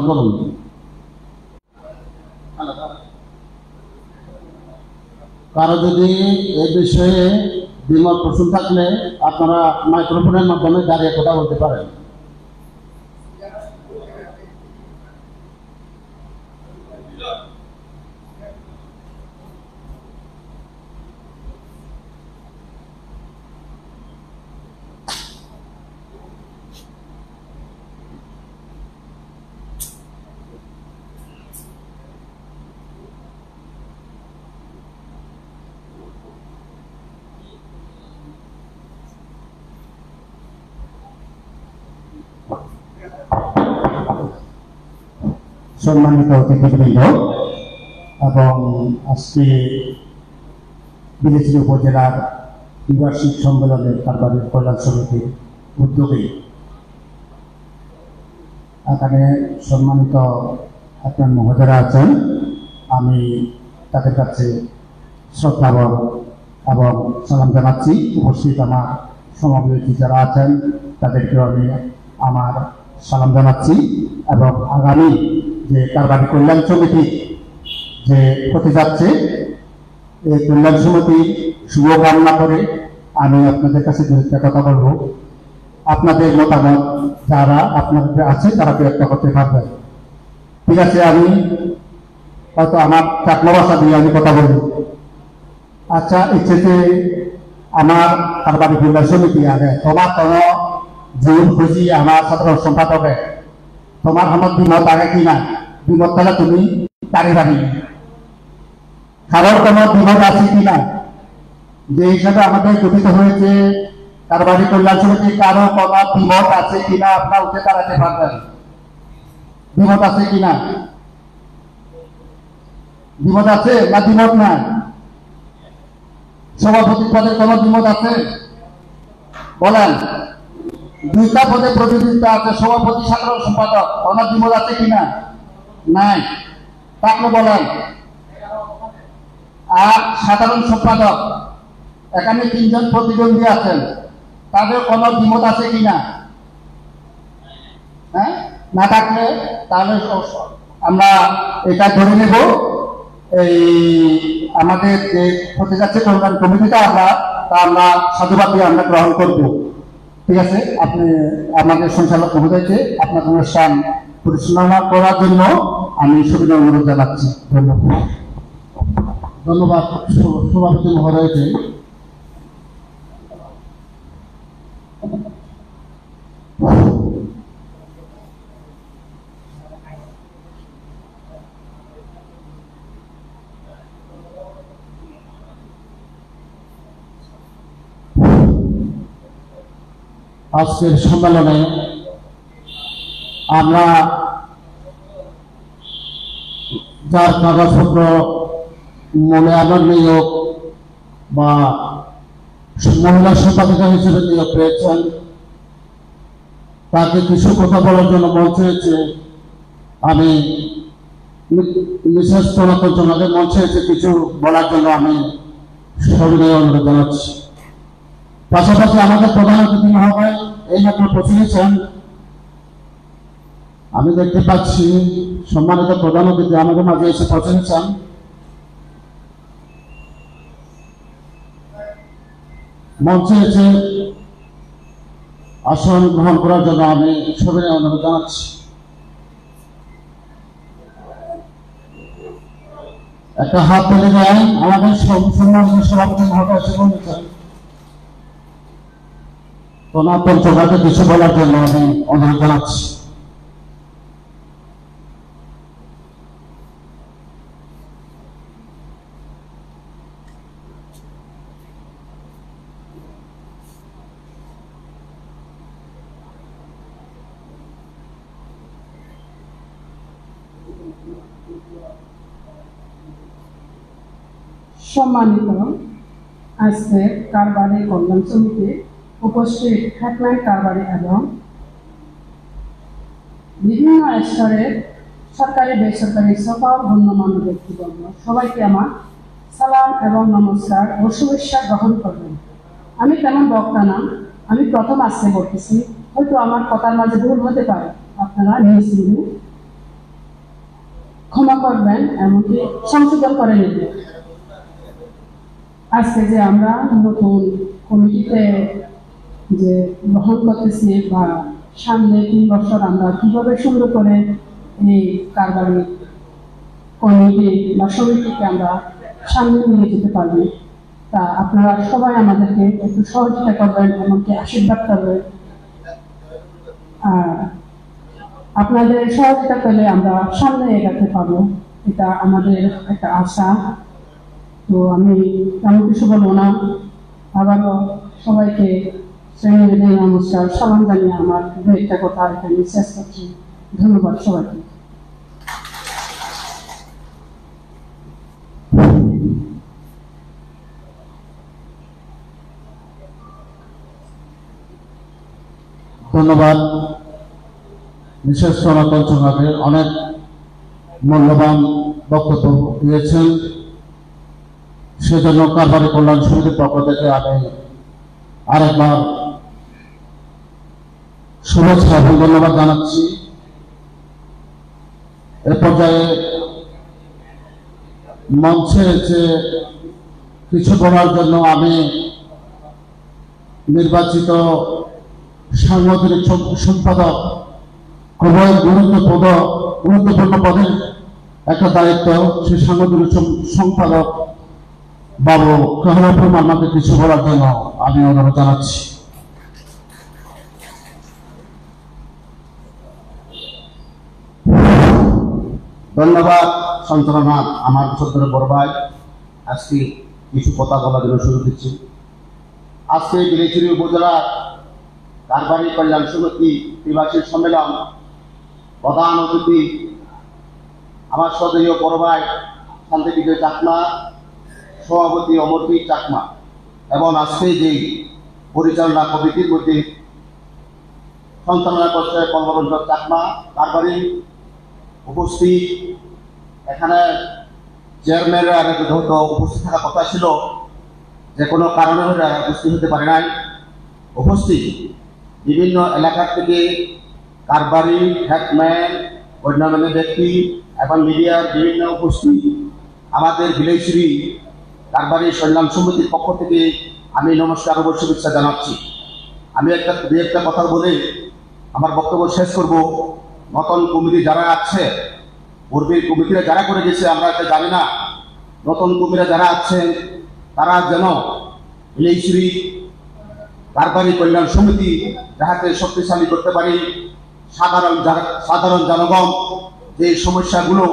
করুন। কারো যদি এই বিষয়ে দ্বিমত প্রশ্ন থাকলে আপনারা মাইক্রোফোনের মাধ্যমে দাঁড়িয়ে কথা বলতে পারেন। সম্মানিত অতিথিবৃন্দ এবং আজকে বিলেচুরি উপজেলার দ্বিবার্ষিক সম্মেলনের কারবারি কল্যাণ সমিতির উদ্যোগে এখানে সম্মানিত আপনার মহোদয়রা আছেন, আমি তাদের কাছে শ্রদ্ধাভর এবং সালাম জানাচ্ছি। উপস্থিত আমার সমাবেশী যারা আছেন তাদেরকেও আমি আমার সালাম জানাচ্ছি এবং আগামী যে কারবারি কল্যাণ সমিতি যে হতে যাচ্ছে এই কল্যাণ সমিতি শুভকামনা করে আমি আপনাদের কাছে দুইটা কথা বলবো। আপনাদের মতামত যারা আপনাদের আছে তারা ব্যক্ত করতে পারবেন, ঠিক আছে? আমি হয়তো আমার চাকমা ভাষা দিয়ে আমি কথা বলি। আচ্ছা, ইচ্ছেতে আমার কারবারি কল্যাণ সমিতি আগে তোমার কোনো জীবন খুঁজি আমার সাধারণ সম্পাদকে তোমার আমার বিমত আগে কিনা, বিমত তাহলে তুমি তারি বাড়ি কারোর কোনো বিমত আছে কিনা, যে হিসাবে আমাদের গঠিত হয়েছে কারবারি কল্যাণ সমিতি, কারো কোনো বিমত আছে কিনা আপনার উঠে দাঁড়াতে পারবেন? বিমত আছে কিনা? বিমত আছে না বিমত নাই? সভাপতি পদের কোনো বিমত আছে? বলেন। দুইটা পদে প্রতিনিধিত্ব আছে, সভাপতি সাধারণ সম্পাদক, কোনো বিমত আছে কিনা? নাই। তাকে বলেন। আর সাধারণ সম্পাদক এখানে 3 জন প্রতিদ্বন্দ্বী আছেন, তাদের কোনো বিমত আছে কিনা? হ্যাঁ, না থাকলে তাহলে আমরা এটা ধরে নেব এই আমাদের যে হতে যাচ্ছে কল্যাণ কমিটিটা আমরা সাধুবাদ দিয়ে আমরা গ্রহণ করব, ঠিক আছে? আপনি আমাদের সঞ্চালক মহোদয়কে আপনার অনুষ্ঠান পরিচালনা করার জন্য আমি সুবিধা অনুরোধ জানাচ্ছি। ধন্যবাদ। ধন্যবাদ সভাপতি মহোদয়কে। আজকের সম্মেলনে আমরা যার কাগজপত্র মূল্যায়ন নিয়োগ বা মহিলা সম্পাদিকা হিসেবে নিয়োগ পেয়েছেন তাকে কিছু কথা বলার জন্য মঞ্চ হয়েছে। আমি মিসেস সনাতন জনকে মঞ্চে এসে কিছু বলার জন্য আমি সবিনয় অনুরোধ জানাচ্ছি। পাশাপাশি আমাদের প্রধান অতিথি মহোদয় এইমাত্র পৌঁছেছেন, আমি দেখতে পাচ্ছি সম্মানিত প্রধান অতিথি আমাদের মাঝে এসে পৌঁছেছেন। মঞ্চে এসে আসন গ্রহণ করার জন্য আমি সবিনয় অনুরোধ জানাচ্ছি। একটা হাত তুলে দেন আমাদের সম্মানিত সভাপতি মহোদয় এসে বলেছেন সনাতন সভাকে কিছু বলার জন্য আমি অনুরোধ জানাচ্ছি। সম্মানিত আজকে কারবারি কল্যাণ সমিতি উপস্থিত হেডলাইন কারবারি এবং বিভিন্ন স্তরের সরকারি বেসরকারি সকল গণ্যমান্য ব্যক্তিবর্গ সবাইকে আমার সালাম এবং নমস্কার ও শুভেচ্ছা গ্রহণ করবেন। আমি তেমন বক্তা না, আমি প্রথম আসতে বলতেছি, হয়তো আমার কথার মাঝে ভুল হতে পারে, আপনারা নিশ্চিন্ত করবেন, এমনকি সংশোধন করে নেবেন। আজকে যে আমরা নতুন কমিটিতে যে গ্রহণ করতেছি বা সামনে 3 বছর আমরা কিভাবে সুন্দর করে এই কারবারি কমিটি বা সমিতিকে আমরা সামনে নিয়ে যেতে পারবো, তা আপনারা সবাই আমাদেরকে একটু সহযোগিতা করবেন, এমনকি আশীর্বাদ করবেন। আর আপনাদের সহযোগিতা পেলে আমরা সামনে এগাতে পারবো, এটা আমাদের একটা আশা। তো আমি তেমন কিছু বলবো না, আবারও সবাইকে শ্রেণী নমস্কার, সালাম জানিয়ে আমার দু একটা কথা এখানে শেষ করছি। ধন্যবাদ সবাইকে। ধন্যবাদ বিশেষ সনাতন সংঘাতে অনেক মূল্যবান বক্তব্য দিয়েছেন, সেজন্য কারবারি কল্যাণ সমিতির পক্ষ থেকে আমি আরেকবার শুভেচ্ছা এবং ধন্যবাদ জানাচ্ছি। এ পর্যায়ে মঞ্চে যে কিছু বলার জন্য আমি নির্বাচিত সাংগঠনিক সম্পাদক, খুবই গুরুত্বপূর্ণ পদের একটা দায়িত্ব, সেই সাংগঠনিক সম্পাদক বাবু কাহরাপুর মান্নাকে কিছু বলার জন্য আমি অনুরোধ জানাচ্ছি। ধন্যবাদ সঞ্চালনাথ, আমার সন্তানের বড় ভাই। আজকে কিছু কথা বলার জন্য সুযোগ দিচ্ছি। আজকে বিলাইছড়ি উপজেলা কারবারি কল্যাণ সমিতি ত্রিবার্ষিক সম্মেলন প্রধান অতিথি আমার সদীয় বড় ভাই শান্তি বিজয় চাকমা, সভাপতি অমরজিৎ চাকমা, এবং আজকে যে পরিচালনা কমিটির মধ্যে সঞ্চালনা করছে কমলরঞ্জন চাকমা কারবারি উপস্থিত। এখানে চেয়ারম্যানরা যেহেতু উপস্থিত থাকার কথা ছিল, যে কোনো কারণে উপস্থিত হতে পারে নাই। উপস্থিত বিভিন্ন এলাকা থেকে কারবারি হেডম্যান, গণ্যমান্য ব্যক্তি এবং মিডিয়ার বিভিন্ন উপস্থিত আমাদের বিলাইছড়ি কারবারি কল্যাণ সমিতির পক্ষ থেকে আমি নমস্কার ও শুভেচ্ছা জানাচ্ছি। আমি দু একটা কথা বলে আমার বক্তব্য শেষ করব। নতুন কমিটি যারা আছে, পূর্বের কমিটিরা যারা করে গেছে আমরা এটা জানি না, নতুন কমিটিরা যারা আছেন তারা যেন বিলাইছড়ি কারবারি কল্যাণ সমিতি যাহাতে শক্তিশালী করতে পারি, সাধারণ জনগণ যে সমস্যাগুলো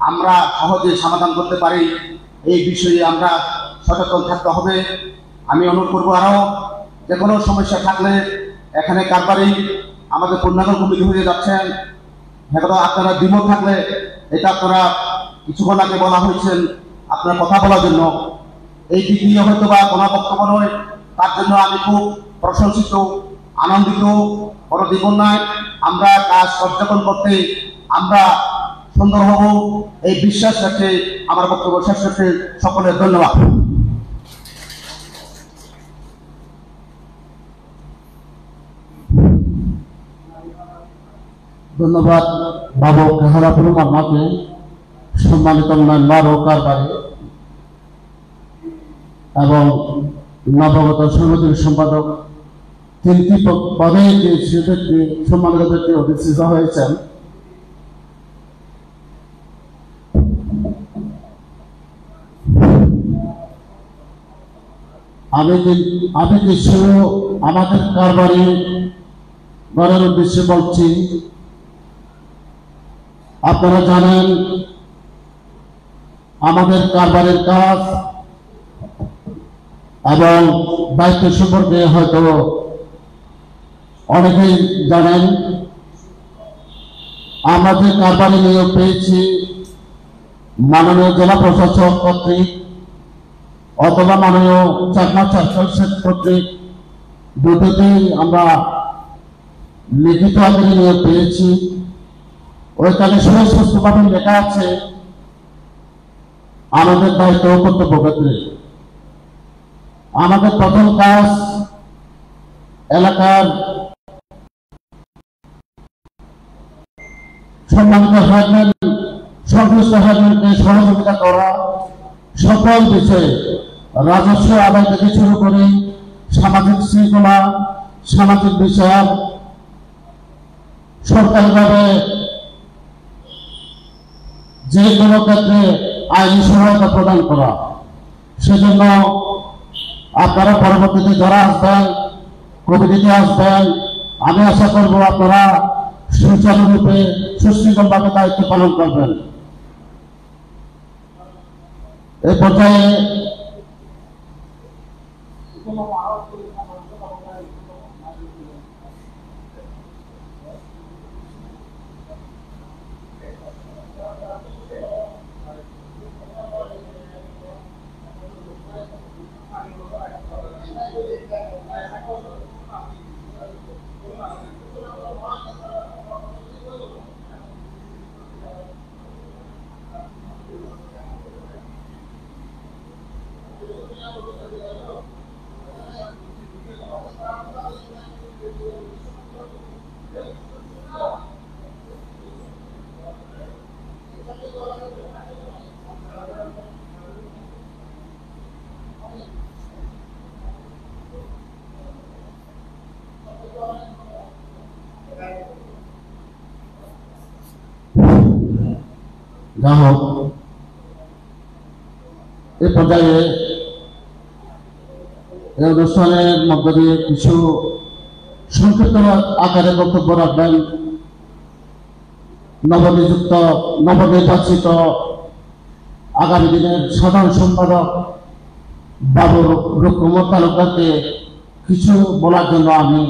আমরা সহজে সমাধান করতে পারি, এই বিষয়ে আমরা সচেতন থাকতে হবে। আমি অনুরোধ করবো আরো যে কোনো সমস্যা থাকলে এখানে কারবারি আমাদের পূর্ণাঙ্গ কমিটি হয়ে যাচ্ছেন, এগুলো আপনারা দ্বিমত থাকলে এটা আপনারা কিছুক্ষণ আগে বলা হয়েছেন আপনার কথা বলার জন্য, এই দিক নিয়ে হয়তো বা কোনো বক্তব্য নয়, তার জন্য আমি খুব প্রশংসিত, আনন্দিত, বড় দ্বিগুণ নয়। আমরা কাজ কার্যক্রম করতে আমরা সুন্দর হব, এই বিশ্বাস রেখে আমার বক্তব্য শেষ করতে সকলের ধন্যবাদ। ধন্যবাদ বাবু কাহরাপুর মান্নাকে, সম্মানিত মেম্বার ও কারবারি এবং নবগত সাংগঠনিক সম্পাদক, 3টি পদে সম্মানিত ব্যক্তি অধিষ্ঠিত হয়েছেন। আমি কিছু আমাদের কারবারি গড়ের উদ্দেশ্যে বলছি। আপনারা জানেন আমাদের কারবারের কাজ এবং দায়িত্ব সম্পর্কে হয়তো অনেকেই জানেন। আমরা যে কারবারি নিয়োগ পেয়েছি মাননীয় জেলা প্রশাসক কর্তৃক অথবা মাননীয় চাকমা চার্চাল শেখ কর্তৃক, দুটোতেই আমরা লিখিত আকারে নিয়োগ পেয়েছি। ওইখানে সুস্পষ্টভাবে লেখা আছে আমাদের দায়িত্ব ও কর্তব্য ক্ষেত্রে। আমাদের প্রথম কাজ এলাকার সম্মানিত হেডম্যান সংশ্লিষ্ট হাজারকে সহযোগিতা করা, সকল বিষয়ে রাজস্ব আদায় থেকে শুরু করে সামাজিক শৃঙ্খলা, সামাজিক বিষয় সরকারিভাবে যে কোনো ক্ষেত্রে আইনি সহায়তা প্রদান করা। সেজন্য আপনারা পরবর্তীতে যারা আসবেন, কমিটিতে আসবেন, আমি আশা করব আপনারা সুচারুরূপে সুশৃঙ্খলভাবে দায়িত্ব পালন করবেন। এই পর্যায়ে যা হোক, এই পর্যায়ে এই অনুষ্ঠানের মধ্য দিয়ে কিছু সংক্ষিপ্ত আকারে বক্তব্য রাখবেন নবনির্বাচিত আগামী দিনের সাধারণ সম্পাদক বাবু রুকুমত তালুকদারকে কিছু বলার জন্য আমি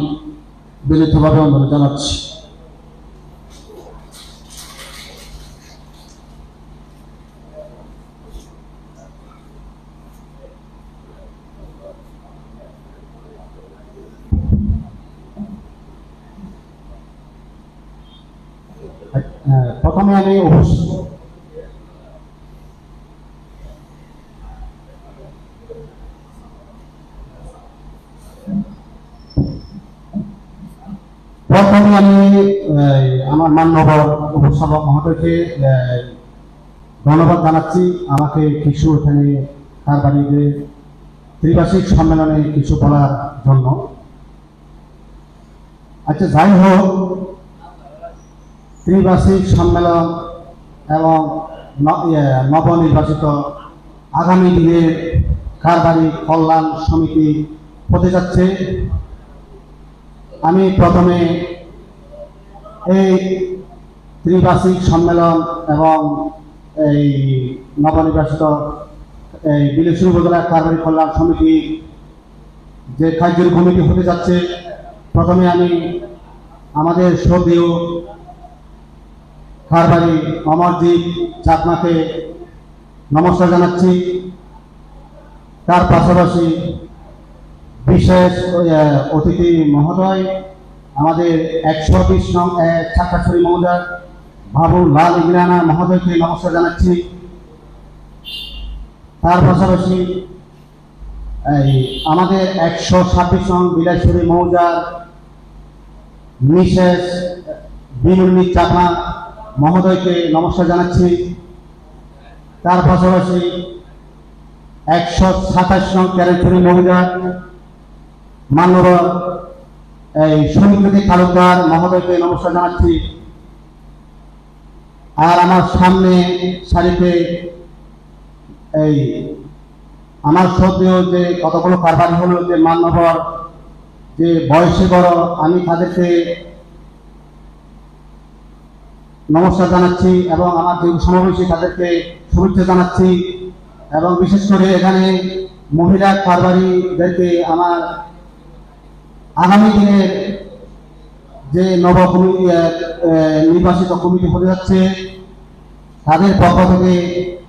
বিনীতভাবে অনুরোধ জানাচ্ছি। প্রথমে আমি আমার মাননীয় উপসভাপক মহোদয়কে ধন্যবাদ জানাচ্ছি আমাকে কিছু এখানে তার বাড়িতে ত্রিবার্ষিক সম্মেলনে কিছু বলার জন্য। আচ্ছা, যাই হোক, ত্রিবার্ষিক সম্মেলন এবং নবনির্বাচিত আগামী দিনে কারবারি কল্যাণ সমিতি হতে যাচ্ছে। আমি প্রথমে এই ত্রিবার্ষিক সম্মেলন এবং এই নবনির্বাচিত এই বিলেসুর উপজেলা কারবারি কল্যাণ সমিতি যে কার্যকরী কমিটি হতে যাচ্ছে, প্রথমে আমি আমাদের শ্রদ্ধেয় কারবারি অমরজিৎ চাকমাকে নমস্কার জানাচ্ছি। তার পাশাপাশি বিশেষ অতিথি মহোদয় আমাদের 120 নং ছাত্রাছড়ি মহোদয় বাবু লাল ইংরানা মহোদয়কে নমস্কার জানাচ্ছি। তার পাশাপাশি আমাদের 126 নং বিলাসপুরী মৌজার মিসেস বিনুরনি চাকমা মহোদয়কে নমস্কার জানাচ্ছি। তার পাশাপাশি 127 নং ক্যারেটপুরী মৌজার মাননীয় সৌমিত্রী তালুকদার মহোদয়কে নমস্কার জানাচ্ছি। আর আমার সামনে সারিতে আমার শ্রদ্ধেয় যে কতগুলো কারবারি হলো, যে মান্যবর যে বয়সে বড়, আমি তাদেরকে নমস্কার জানাচ্ছি এবং আমার যে সমাবেশী তাদেরকে শুভেচ্ছা জানাচ্ছি। এবং বিশেষ করে এখানে মহিলা কারবারিদেরকে আমার আগামী দিনের যে নির্বাচিত কমিটি হতে যাচ্ছে তাদের পক্ষ থেকে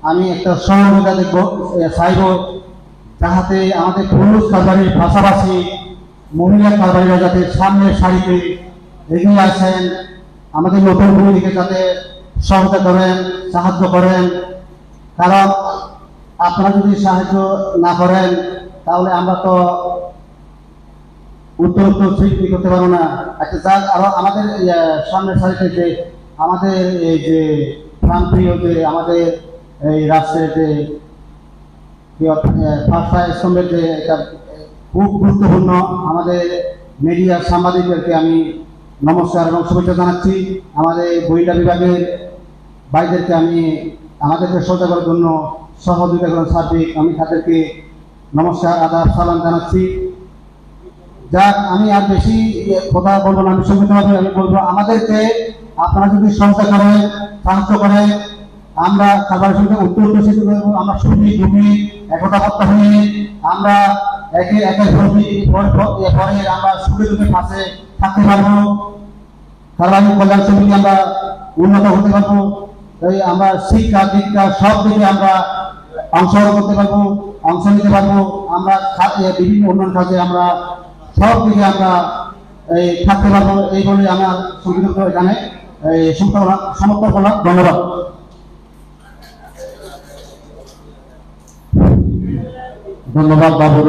আমি একটা সহযোগিতা চাইব, যাহাতে আমাদের পুরুষ কারবারির পাশাপাশি মহিলা কারবারিরা যাতে সামনের সারিতে এগিয়ে আসেন, আমাদের নতুন কমিটিকে যাতে সহায়তা করেন, সাহায্য করেন। কারণ আপনারা যদি সাহায্য না করেন তাহলে আমরা তো উত্তর সৃষ্টি করতে পারবো না। আচ্ছা, যাক, আরো আমাদের সামনের সারিতে যে আমাদের এই যে প্রাণপ্রিয় যে আমাদের এই রাষ্ট্রের যে ফার্স্ট স্তম্ভের যে একটা খুব গুরুত্বপূর্ণ আমাদের মিডিয়া সাংবাদিকদেরকে আমি নমস্কার এবং শুভেচ্ছা জানাচ্ছি। আমাদের গোয়েন্দা বিভাগের ভাইদেরকে আমি আমাদেরকে সহায়তা করার জন্য সহযোগিতা করার সার্বিক আমি তাদেরকে নমস্কার আদাব সালাম জানাচ্ছি। যাক, আমি আর বেশি কথা বলবো না, আমি সংক্ষিপ্তভাবে আমি বলবো, আমাদেরকে আপনারা যদি সহায়তা করেন, সাহায্য করেন, আমরা সবার সঙ্গে উত্তরপ্রদেশ করবো, আমরা শুনি ঘুমি একতাবদ্ধ হয়ে আমরা একের পরে আমরা সুখে দুঃখে পাশে থাকতে পারবো, সার্বাঙ্গীন কল্যাণ সমিতি আমরা উন্নত হতে পারবো। এই আমরা শিক্ষা দীক্ষা সব দিকে আমরা অংশগ্রহণ করতে পারবো, অংশ নিতে পারবো। আমরা বিভিন্ন উন্নয়ন কাজে আমরা সব দিকে আমরা থাকতে পারবো। এই বলে আমার সংক্ষিপ্ত এখানে সমর্থন করলাম। ধন্যবাদ। ধন্যবাদ বাবুর